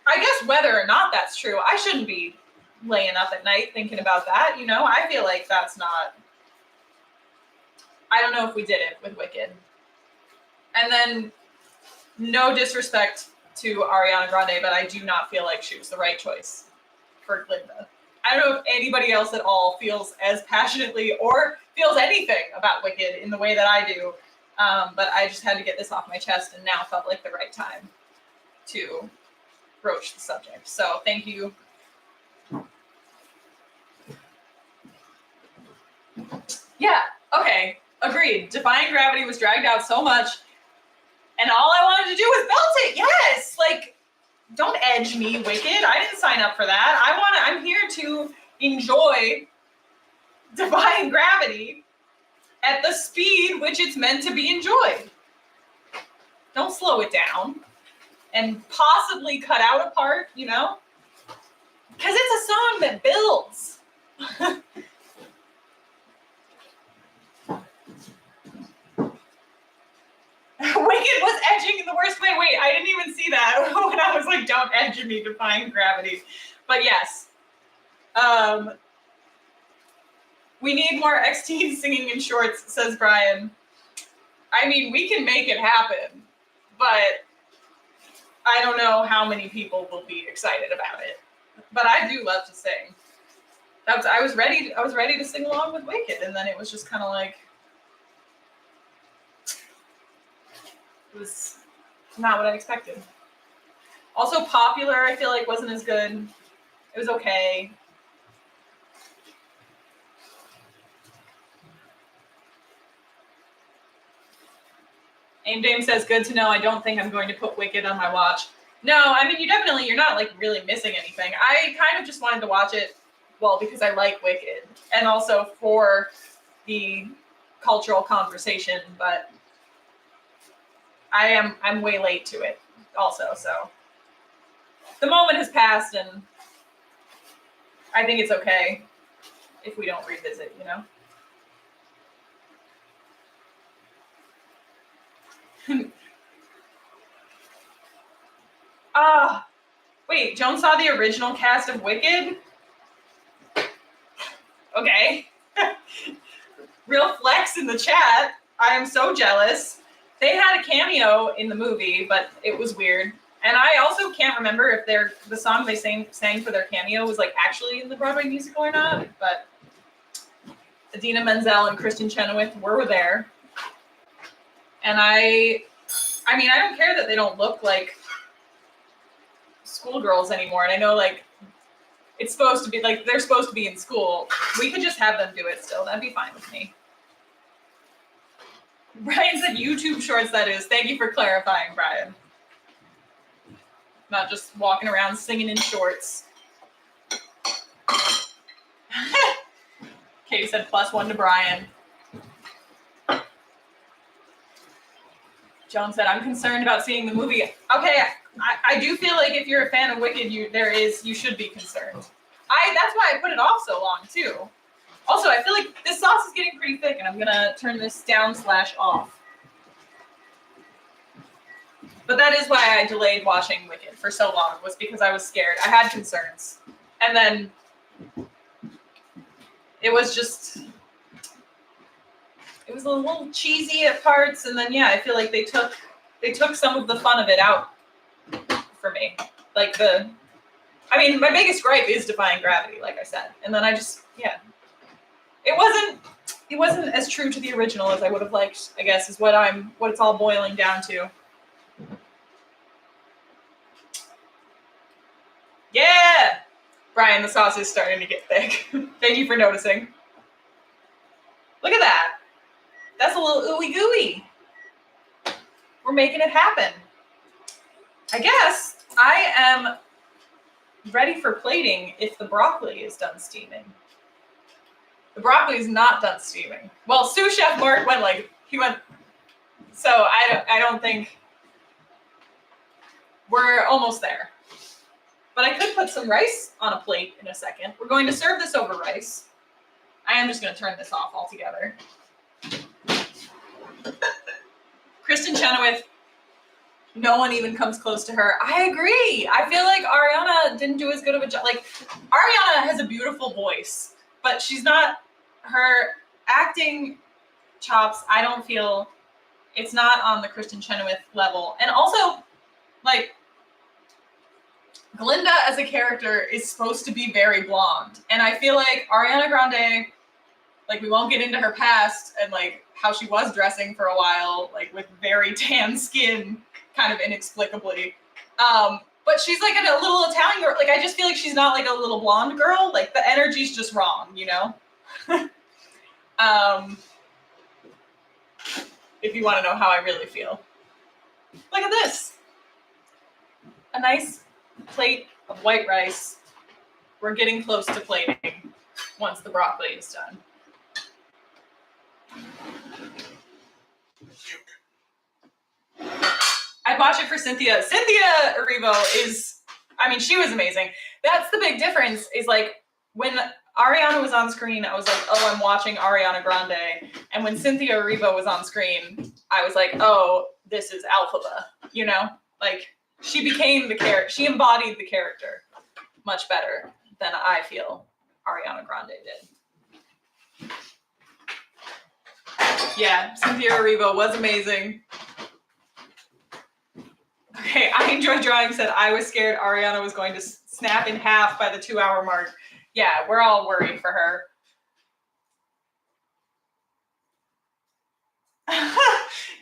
I guess whether or not that's true, I shouldn't be laying up at night thinking about that. You know, I feel like that's not, I don't know if we did it with Wicked. And then no disrespect to Ariana Grande, but I do not feel like she was the right choice for Glinda. I don't know if anybody else at all feels as passionately or feels anything about Wicked in the way that I do, but I just had to get this off my chest and now felt like the right time to broach the subject. So thank you. Yeah, okay, agreed. Defying Gravity was dragged out so much, and all I wanted to do was belt it. Yes, like, don't edge me, Wicked. I didn't sign up for that. I'm here to enjoy Defying Gravity at the speed which it's meant to be enjoyed. Don't slow it down and possibly cut out a part, you know? Because it's a song that builds. Wicked was edging in the worst way. Wait, I didn't even see that when I was like, don't edge me, Defying Gravity. But yes. We need more X-Teens singing in shorts, says Brian. I mean, we can make it happen, but I don't know how many people will be excited about it. But I do love to sing. I was ready to sing along with Wicked, and then it was just kind of like, it was not what I expected. Also, Popular, I feel like, wasn't as good. It was okay. Aim Dame says, good to know. I don't think I'm going to put Wicked on my watch. No, I mean, you're not like really missing anything. I kind of just wanted to watch it, well, because I like Wicked, and also for the cultural conversation, but I'm way late to it also, so the moment has passed, and I think it's okay if we don't revisit, you know? Wait, Joan saw the original cast of Wicked? Okay. Real flex in the chat. I am so jealous. They had a cameo in the movie, but it was weird. And I also can't remember if the song they sang for their cameo was like actually in the Broadway musical or not, but Idina Menzel and Kristen Chenoweth were there. And I mean, I don't care that they don't look like schoolgirls anymore. And I know, like, it's supposed to be, like, they're supposed to be in school. We could just have them do it still. That'd be fine with me. Brian said YouTube shorts, that is. Thank you for clarifying, Brian. Not just walking around singing in shorts. Katie said +1 to Brian. Joan said, I'm concerned about seeing the movie. Okay, I do feel like if you're a fan of Wicked, you should be concerned. That's why I put it off so long, too. Also, I feel like this sauce is getting pretty thick, and I'm going to turn this down/off. But that is why I delayed watching Wicked for so long, was because I was scared. I had concerns. And then it was just... It was a little cheesy at parts, and then I feel like they took some of the fun of it out for me. Like my biggest gripe is Defying Gravity, like I said, and then it wasn't as true to the original as I would have liked, I guess, is what it's all boiling down to. Yeah, Brian, the sauce is starting to get thick. Thank you for noticing. Look at that. That's a little ooey gooey. We're making it happen. I guess I am ready for plating if the broccoli is done steaming. The broccoli is not done steaming. Well, sous chef Mark went so I don't think we're almost there. But I could put some rice on a plate in a second. We're going to serve this over rice. I am just going to turn this off altogether. Kristen Chenoweth, no one even comes close to her. I agree. I feel like Ariana didn't do as good of a job. Like, Ariana has a beautiful voice, but she's not, her acting chops, I don't feel, it's not on the Kristen Chenoweth level. And also, like, Glinda as a character is supposed to be very blonde. And I feel like Ariana Grande, like, we won't get into her past and, like, how she was dressing for a while, like, with very tan skin, kind of inexplicably. But she's, like, a little Italian girl. Like, I just feel like she's not, like, a little blonde girl. Like, the energy's just wrong, you know? If you want to know how I really feel. Look at this. A nice plate of white rice. We're getting close to plating once the broccoli is done. I'd watch it for Cynthia. Cynthia Erivo is, I mean, she was amazing. That's the big difference is, like, when Ariana was on screen, I was like, oh, I'm watching Ariana Grande. And when Cynthia Erivo was on screen, I was like, oh, this is Alphaba, you know? Like, she became the character. She embodied the character much better than I feel Ariana Grande did. Yeah, Cynthia Erivo was amazing. Okay, I Enjoy Drawing said, I was scared Ariana was going to snap in half by the 2-hour mark. Yeah, we're all worried for her.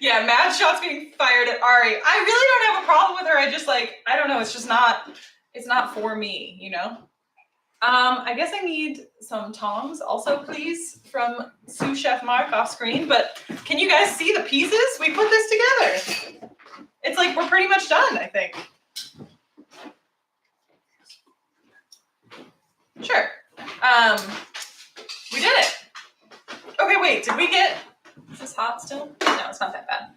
Yeah, mad shots being fired at Ari. I really don't have a problem with her. I just, like, I don't know. It's just not, it's not for me, you know? I guess I need some tongs also, please, from sous chef Mark off screen. But can you guys see the pieces? We put this together. It's like we're pretty much done, I think. Sure. We did it. Okay, wait, did we get, is this hot still? No, it's not that bad.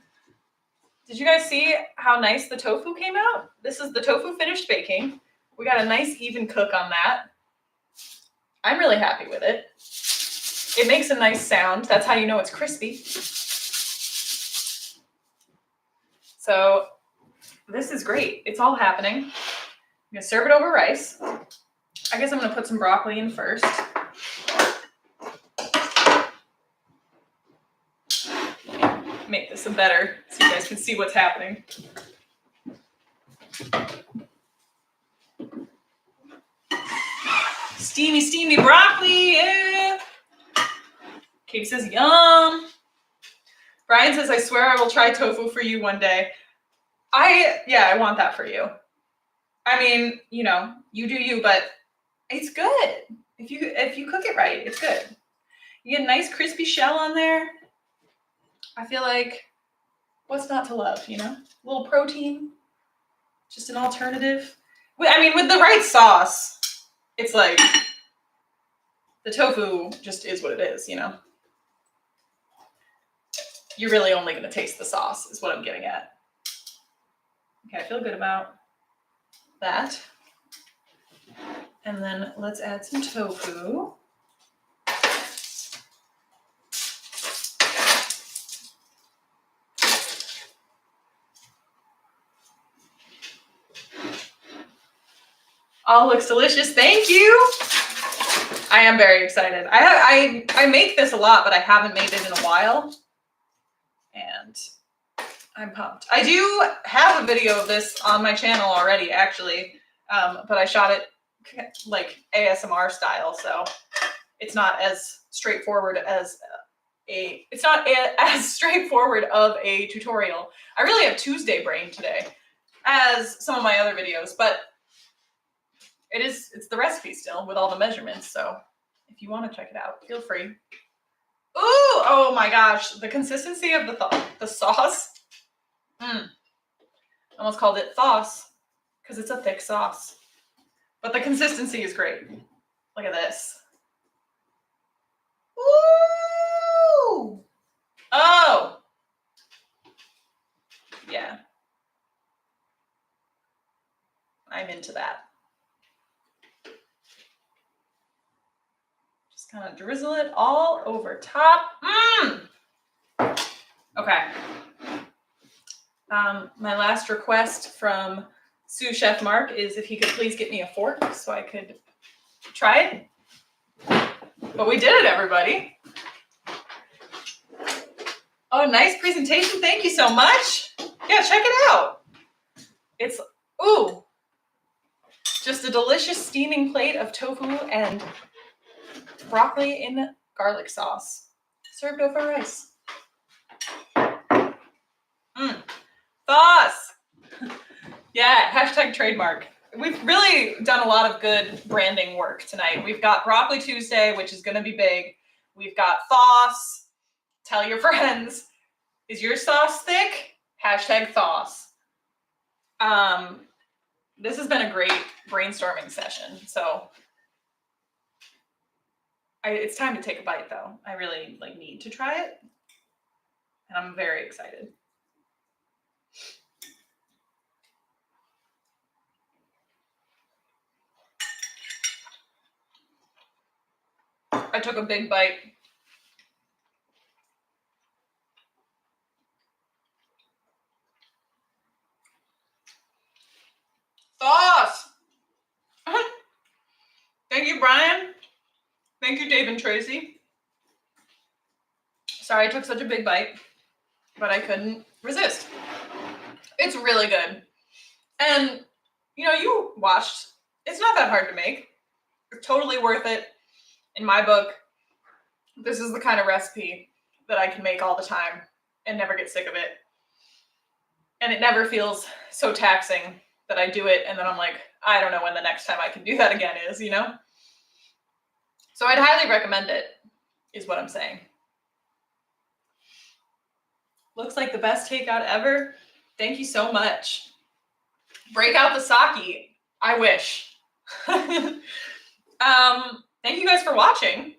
Did you guys see how nice the tofu came out? This is the tofu finished baking. We got a nice even cook on that. I'm really happy with it. It makes a nice sound. That's how you know it's crispy. So this is great. It's all happening. I'm gonna serve it over rice. I guess I'm gonna put some broccoli in first. Make this a better so you guys can see what's happening. Steamy, steamy broccoli, yeah. Katie says, yum. Brian says, I swear I will try tofu for you one day. I want that for you. I mean, you know, you do you, but it's good. If you cook it right, it's good. You get a nice crispy shell on there. I feel like, what's not to love, you know? A little protein, just an alternative. I mean, with the right sauce, it's like, the tofu just is what it is, you know? You're really only going to taste the sauce, is what I'm getting at. Okay, I feel good about that. And then let's add some tofu. All looks delicious. Thank you. I am very excited. I make this a lot, but I haven't made it in a while. And I'm pumped. I do have a video of this on my channel already, actually. But I shot it like ASMR style, so it's not as straightforward as as straightforward of a tutorial. I really have Tuesday brain today, as some of my other videos, but it's the recipe still with all the measurements. So if you want to check it out, feel free. Ooh, oh my gosh, the consistency of the sauce. Almost called it sauce because it's a thick sauce, but the consistency is great. Look at this. Ooh. Oh. Yeah. I'm into that. Just kind of drizzle it all over top. Okay. My last request from sous chef Mark is if he could please get me a fork so I could try it. But we did it, everybody. Oh, nice presentation. Thank you so much. Yeah, check it out. It's, ooh, just a delicious steaming plate of tofu and broccoli in garlic sauce, served over rice. Sauce. Yeah, hashtag trademark. We've really done a lot of good branding work tonight. We've got Broccoli Tuesday, which is going to be big. We've got sauce. Tell your friends. Is your sauce thick? Hashtag sauce. This has been a great brainstorming session. So it's time to take a bite, though. I really need to try it, and I'm very excited. I took a big bite. Sauce! Thank you, Brian. Thank you, Dave and Tracy. Sorry I took such a big bite, but I couldn't resist. It's really good. And, you watched. It's not that hard to make. It's totally worth it. In my book, this is the kind of recipe that I can make all the time and never get sick of it. And it never feels so taxing that I do it and then I'm like, I don't know when the next time I can do that again is, So I'd highly recommend it, is what I'm saying. Looks like the best takeout ever. Thank you so much. Break out the sake. I wish. Thank you guys for watching.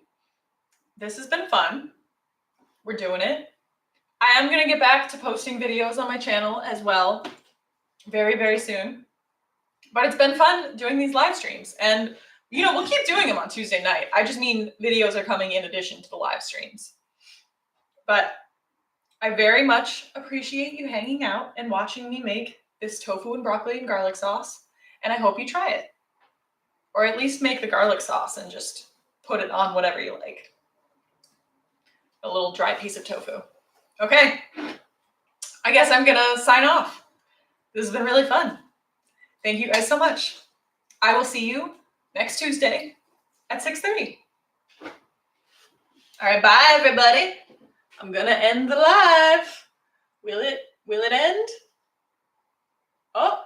This has been fun. We're doing it. I am going to get back to posting videos on my channel as well very, very soon. But it's been fun doing these live streams. And, we'll keep doing them on Tuesday night. I just mean videos are coming in addition to the live streams. But I very much appreciate you hanging out and watching me make this tofu and broccoli and garlic sauce. And I hope you try it. Or at least make the garlic sauce and just put it on whatever you like. A little dry piece of tofu. Okay. I guess I'm going to sign off. This has been really fun. Thank you guys so much. I will see you next Tuesday at 6:30. All right, bye everybody. I'm going to end the live. Will it end? Oh.